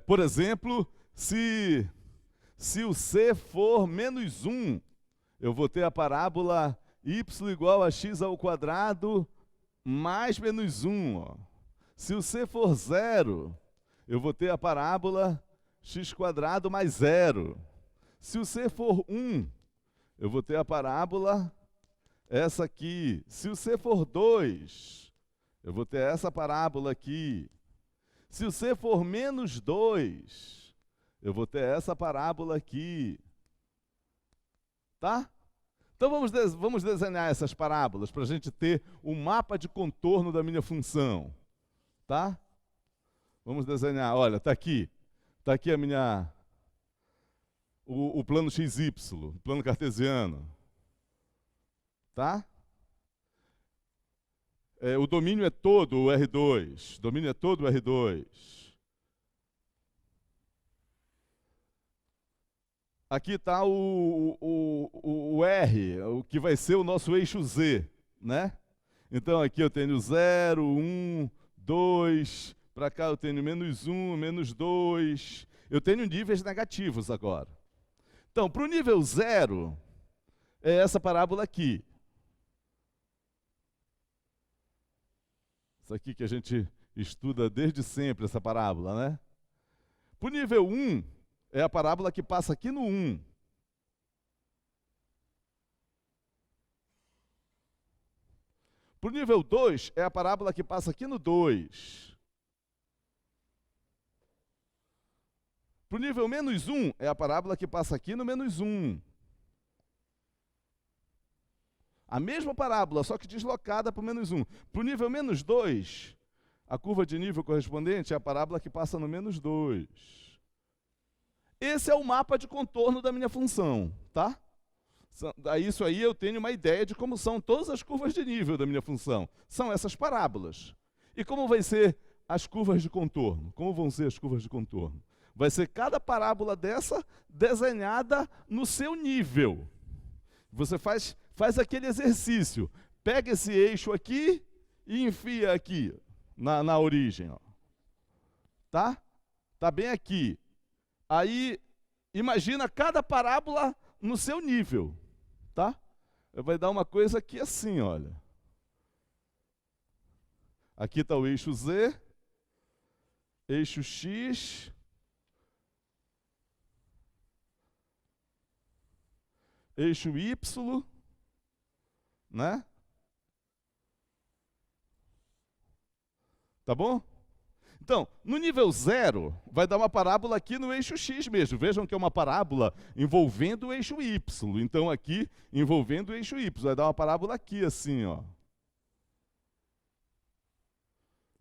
Por exemplo, se o c for menos 1, eu vou ter a parábola y igual a x ao quadrado mais menos 1. Ó. Se o c for 0, eu vou ter a parábola x quadrado mais 0. Se o c for 1, eu vou ter a parábola essa aqui. Se o c for 2, eu vou ter essa parábola aqui. Se o c for menos 2, eu vou ter essa parábola aqui. Tá? Então vamos desenhar essas parábolas para a gente ter o mapa de contorno da minha função. Tá? Vamos desenhar. Olha, está aqui. Está aqui o plano XY, o plano cartesiano. Tá? O domínio é todo o R2. O domínio é todo o R2. Aqui está o R, o que vai ser o nosso eixo Z, né? Então aqui eu tenho 0, 1, 2, para cá eu tenho menos 1, menos 2. Eu tenho níveis negativos agora. Então, para o nível 0, é essa parábola aqui. Isso aqui que a gente estuda desde sempre, essa parábola, né? Para o nível 1, é a parábola que passa aqui no 1. Para o nível 2, é a parábola que passa aqui no 2. Para o nível menos 1, é a parábola que passa aqui no menos 1. A mesma parábola, só que deslocada para o menos 1. Para o nível menos 2, a curva de nível correspondente é a parábola que passa no menos 2. Esse é o mapa de contorno da minha função, tá? Isso aí eu tenho uma ideia de como são todas as curvas de nível da minha função. São essas parábolas. E como vai ser as curvas de contorno? Como vão ser as curvas de contorno? Vai ser cada parábola dessa desenhada no seu nível. Você faz aquele exercício. Pega esse eixo aqui e enfia aqui, na origem. Ó. Tá? Tá bem aqui. Aí, imagina cada parábola no seu nível. Tá? Vai dar uma coisa aqui assim, olha. Aqui está o eixo Z, eixo X, eixo Y, né? Tá bom? Então, no nível 0, vai dar uma parábola aqui no eixo X mesmo. Vejam que é uma parábola envolvendo o eixo Y. Então, aqui, envolvendo o eixo Y. Vai dar uma parábola aqui, assim, ó.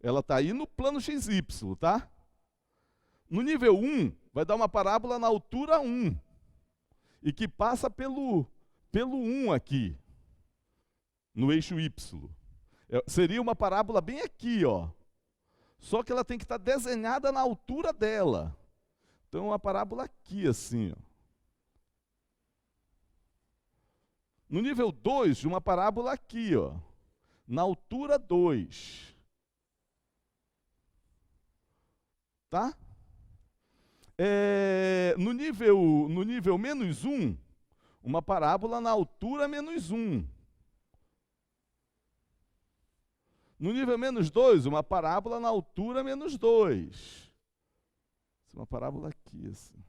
Ela está aí no plano XY, tá? No nível 1, vai dar uma parábola na altura 1. E que passa pelo 1 aqui, no eixo Y. Seria uma parábola bem aqui, ó. Só que ela tem que estar desenhada na altura dela. Então, uma parábola aqui, assim. Ó. No nível 2, uma parábola aqui, ó, na altura 2. Tá? No nível menos 1, uma parábola na altura menos 1. No nível menos 2, uma parábola na altura menos 2. Uma parábola aqui, assim.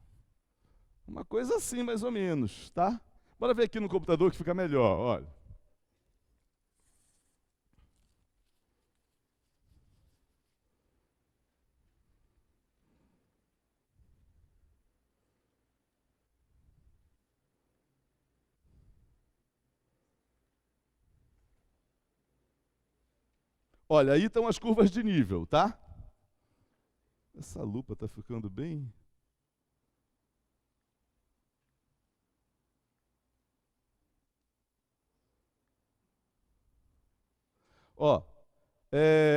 Uma coisa assim, mais ou menos, tá? Bora ver aqui no computador que fica melhor, olha. Olha, aí estão as curvas de nível, tá? Essa lupa está ficando bem... Ó,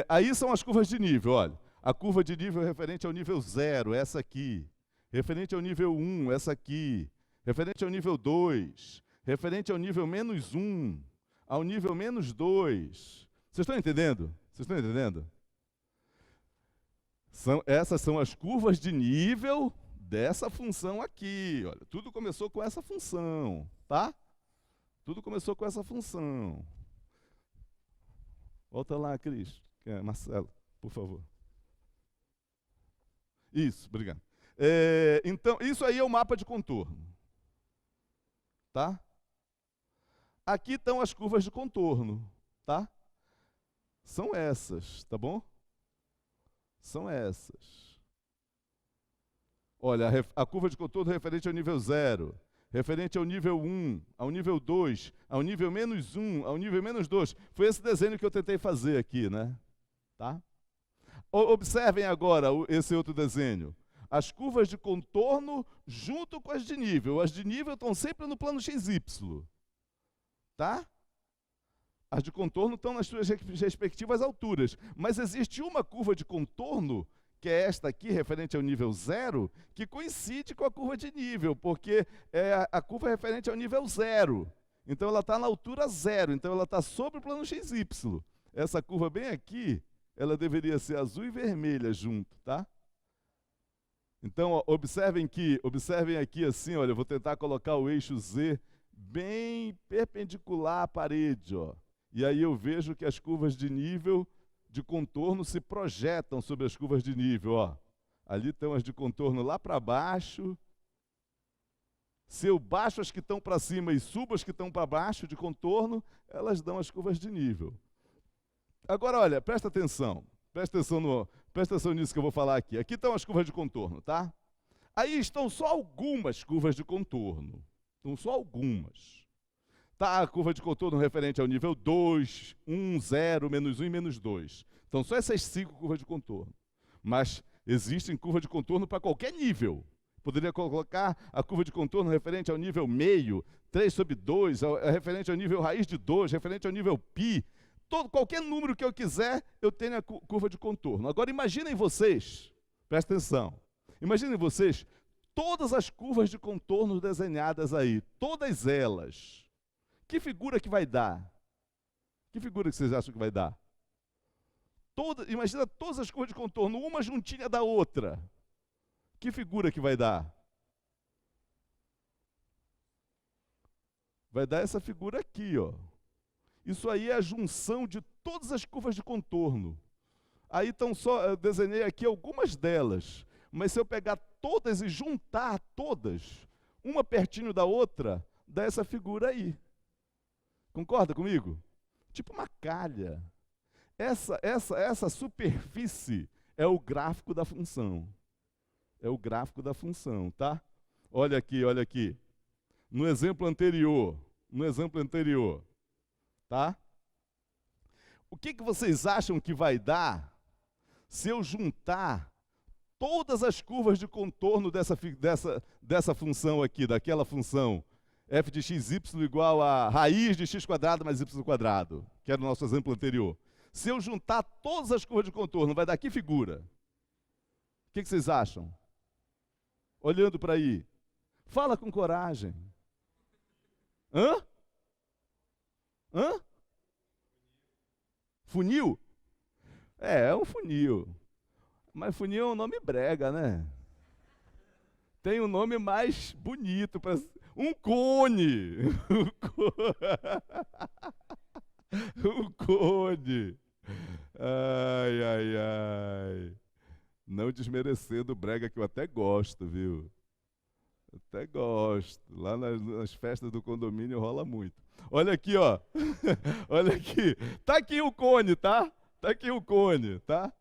aí são as curvas de nível, olha. A curva de nível referente ao nível 0, essa aqui. Referente ao nível 1, essa aqui. Referente ao nível 2. Referente ao nível menos 1. Ao nível menos 2. Vocês estão entendendo? Vocês estão entendendo? Essas são as curvas de nível dessa função aqui. Olha, tudo começou com essa função, tá? Tudo começou com essa função. Volta lá, Cris. Marcelo, por favor. Isso, obrigado. Então, isso aí é o mapa de contorno. Tá? Aqui estão as curvas de contorno, tá? São essas, tá bom? São essas. Olha, a curva de contorno referente ao nível 0, referente ao nível 1, ao nível 2, ao nível -1, ao nível -2. Foi esse desenho que eu tentei fazer aqui, né? Tá? Observem agora esse outro desenho. As curvas de contorno junto com as de nível. As de nível estão sempre no plano XY. Tá? As de contorno estão nas suas respectivas alturas. Mas existe uma curva de contorno, que é esta aqui, referente ao nível 0, que coincide com a curva de nível, porque é a curva referente ao nível 0. Então ela está na altura 0, então ela está sobre o plano XY. Essa curva bem aqui, ela deveria ser azul e vermelha junto, tá? Então, ó, observem aqui assim, olha, eu vou tentar colocar o eixo Z bem perpendicular à parede, ó. E aí eu vejo que as curvas de nível de contorno se projetam sobre as curvas de nível, ó. Ali estão as de contorno lá para baixo. Se eu baixo as que estão para cima e subo as que estão para baixo de contorno, elas dão as curvas de nível. Agora, olha, presta atenção nisso que eu vou falar aqui. Aqui estão as curvas de contorno, tá? Aí estão só algumas curvas de contorno. Estão só algumas. Tá a curva de contorno referente ao nível 2, 1, 0, -1 e -2. Então, só essas 5 curvas de contorno. Mas existem curvas de contorno para qualquer nível. Poderia colocar a curva de contorno referente ao nível meio, 3/2, referente ao nível raiz de 2, referente ao nível π. Qualquer número que eu quiser, eu tenho a curva de contorno. Agora, imaginem vocês, presta atenção, imaginem vocês, todas as curvas de contorno desenhadas aí, todas elas. Que figura que vai dar? Que figura que vocês acham que vai dar? Imagina todas as curvas de contorno, uma juntinha da outra. Que figura que vai dar? Vai dar essa figura aqui, ó. Isso aí é a junção de todas as curvas de contorno. Aí eu desenhei aqui algumas delas. Mas se eu pegar todas e juntar todas, uma pertinho da outra, dá essa figura aí. Concorda comigo? Tipo uma calha. Essa superfície é o gráfico da função. É o gráfico da função, tá? Olha aqui, olha aqui. No exemplo anterior, tá? O que vocês acham que vai dar se eu juntar todas as curvas de contorno dessa função aqui, daquela função f de xy igual a raiz de x² mais y², que era o nosso exemplo anterior. Se eu juntar todas as curvas de contorno, vai dar que figura? O que vocês acham? Olhando para aí. Fala com coragem. Hã? Hã? Funil? É um funil. Mas funil é um nome brega, né? Tem um nome mais bonito para um cone. Um cone. Ai, ai, ai. Não desmerecendo o brega, que eu até gosto, viu? Até gosto. Lá nas festas do condomínio rola muito. Olha aqui, ó. Olha aqui. Tá aqui o cone, tá? Tá aqui o cone, tá?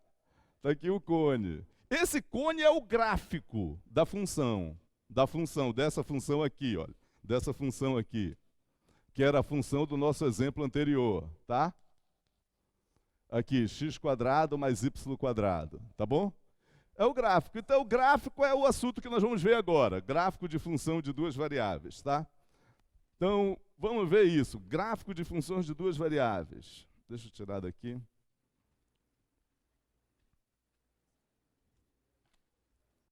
Tá aqui o cone. Esse cone é o gráfico da função. Dessa função aqui, olha. Dessa função aqui. Que era a função do nosso exemplo anterior, tá? Aqui, x² mais y², tá bom? É o gráfico. Então, o gráfico é o assunto que nós vamos ver agora. Gráfico de função de duas variáveis, tá? Então, vamos ver isso. Gráfico de funções de duas variáveis. Deixa eu tirar daqui.